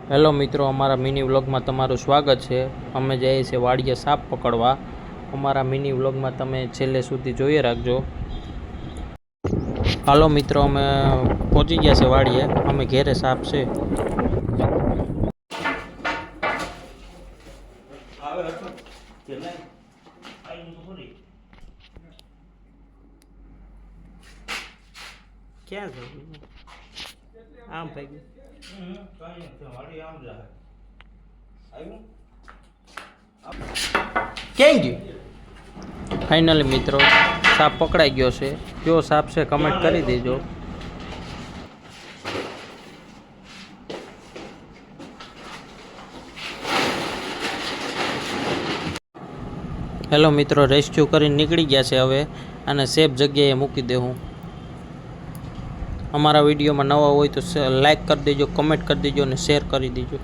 Hello મિત્રો, અમારા mini વ્લોગમાં તમારું સ્વાગત છે। અમે જઈએ છીએ વાડીએ સાપ પકડવા। અમારા મિની વ્લોગમાં તમે છેલ્લે સુધી જોઈએ રાખજો। હાલો મિત્રો, અમે પહોંચી ગયા છે વાડીએ। અમે ઘેરે સાપ છે। ક્યાં છે આમ થઈ ગયું ક્યાં ગયું? ફાઇનલી મિત્રો સાપ પકડાઈ ગયો છે। કયો સાપ છે કમેન્ટ કરી દેજો। હેલો મિત્રો, રેસ્ક્યુ કરીને નીકળી ગયા છે। હવે આને સેફ જગ્યાએ મૂકી દેવું। અમારા વિડીયોમાં નવા હોય તો લાઈક કરી દેજો, કમેન્ટ કરી દેજો અને શેર કરી દેજો।